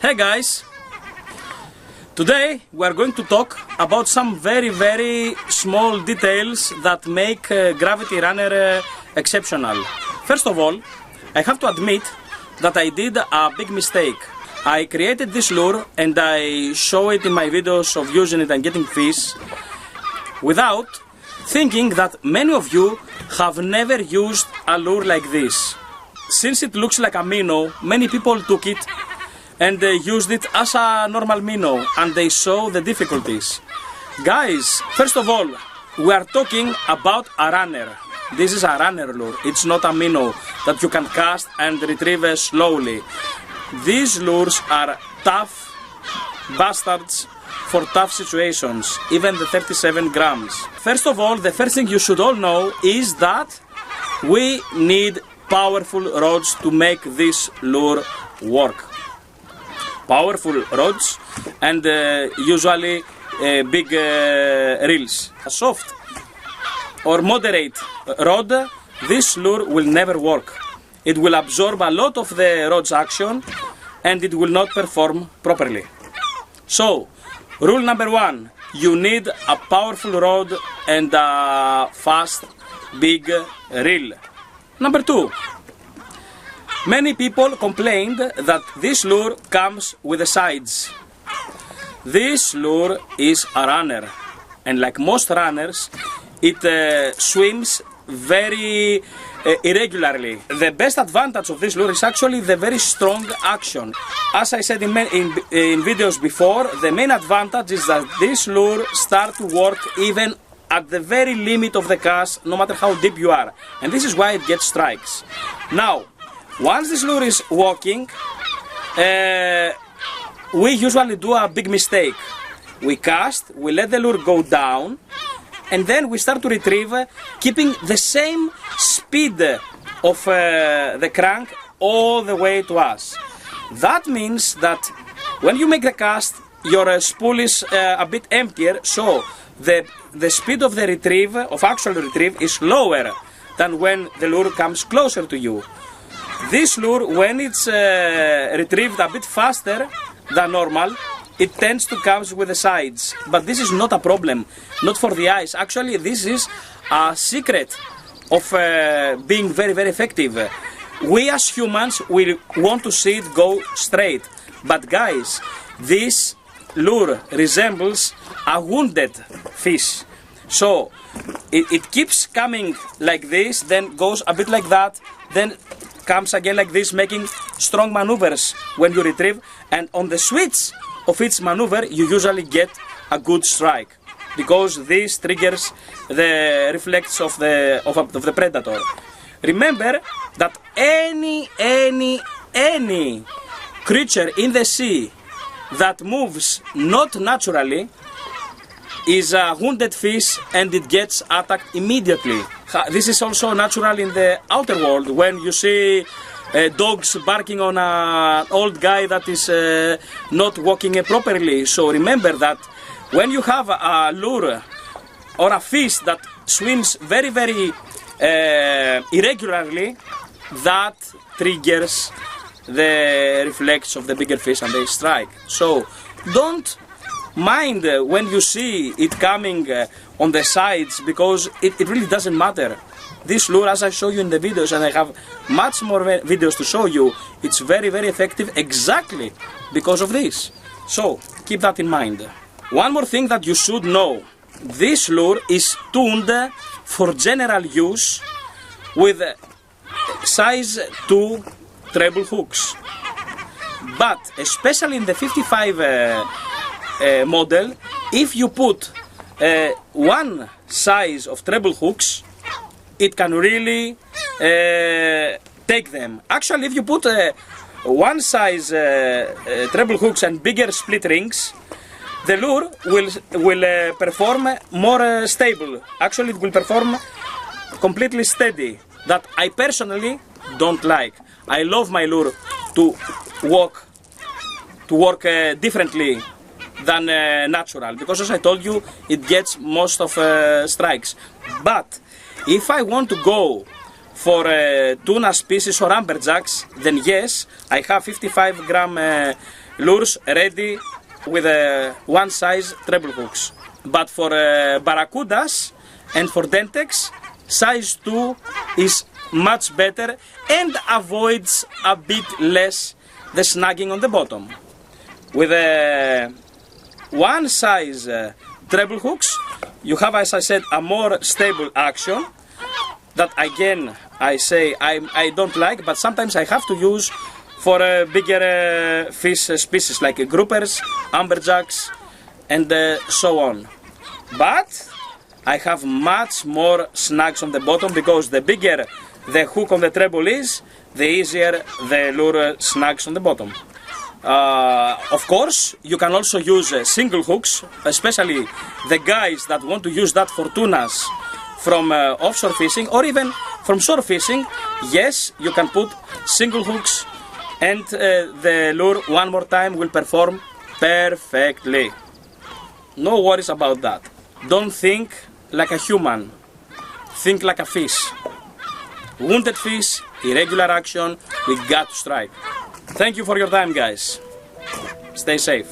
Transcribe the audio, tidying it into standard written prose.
Hey guys! Today we are going to talk about some very small details that make Gravity Runner exceptional. First of all, I have to admit that I did a big mistake. I created this lure and I show it in my videos of using it and getting fish without thinking that many of you have never used a lure like this. Since it looks like a minnow, many people took it and they used it as a normal minnow and they saw the difficulties. Guys, first of all, we are talking about a runner. This is a runner lure. It's not a minnow that you can cast and retrieve slowly. These lures are tough bastards for tough situations, even the 37 grams. First of all, the first thing you should all know is that we need powerful rods to make this lure work. Powerful rods and usually big reels. A soft or moderate rod, this lure will never work. It will absorb a lot of the rod's action and it will not perform properly. So, rule number one, you need a powerful rod and a fast, big reel. Number two, many people complained that this lure comes with the sides. This lure is a runner, and like most runners, it swims very irregularly. The best advantage of this lure is actually the very strong action. As I said in videos before, the main advantage is that this lure starts to work even at the very limit of the cast, no matter how deep you are. And this is why it gets strikes. Now, once this lure is walking, we usually do a big mistake. We cast, we let the lure go down, and then we start to retrieve, keeping the same speed of the crank all the way to us. That means that when you make the cast, your spool is a bit emptier, so the speed of the retrieve, of actual retrieve, is lower than when the lure comes closer to you. This lure, when it's retrieved a bit faster than normal, it tends to come with the sides. But this is not a problem, not for the eyes. Actually, this is a secret of being very effective. We as humans, we want to see it go straight. But guys, this lure resembles a wounded fish. So, it keeps coming like this, then goes a bit like that, then comes again like this, making strong maneuvers when you retrieve, and on the switch of its maneuver you usually get a good strike, because this triggers the reflex of the predator. Remember that any creature in the sea that moves not naturally is a wounded fish and it gets attacked immediately. This is also natural in the outer world, when you see dogs barking on an old guy that is not walking properly. So remember that when you have a lure or a fish that swims very irregularly, that triggers the reflex of the bigger fish and they strike. So don't mind when you see it coming on the sides, because it really doesn't matter. This lure, as I show you in the videos, and I have much more videos to show you, it's very effective exactly because of this. So keep that in mind. One more thing that you should know, this lure is tuned for general use with size 2 treble hooks. But especially in the 55 model, if you put one size of treble hooks, it can really take them. Actually, if you put one size treble hooks and bigger split rings, the lure will perform more stable. Actually, it will perform completely steady. That I personally don't like. I love my lure to work differently than natural, because as I told you, it gets most of strikes. But if I want to go for tuna species or amberjacks, then yes, I have 55 gram lures ready with one size treble hooks. But for barracudas and for dentex, size 2 is much better and avoids a bit less the snagging on the bottom. With one size treble hooks, you have, as I said, a more stable action that again I say I don't like, but sometimes I have to use for bigger fish species like groupers, amberjacks, and so on. But I have much more snags on the bottom because the bigger the hook on the treble is, the easier the lure snags on the bottom. Of course, you can also use single hooks, especially the guys that want to use that for tunas from offshore fishing or even from shore fishing. Yes, you can put single hooks and the lure one more time will perform perfectly. No worries about that. Don't think like a human, think like a fish. Wounded fish, irregular action, we got to strike. Thank you for your time, guys. Stay safe.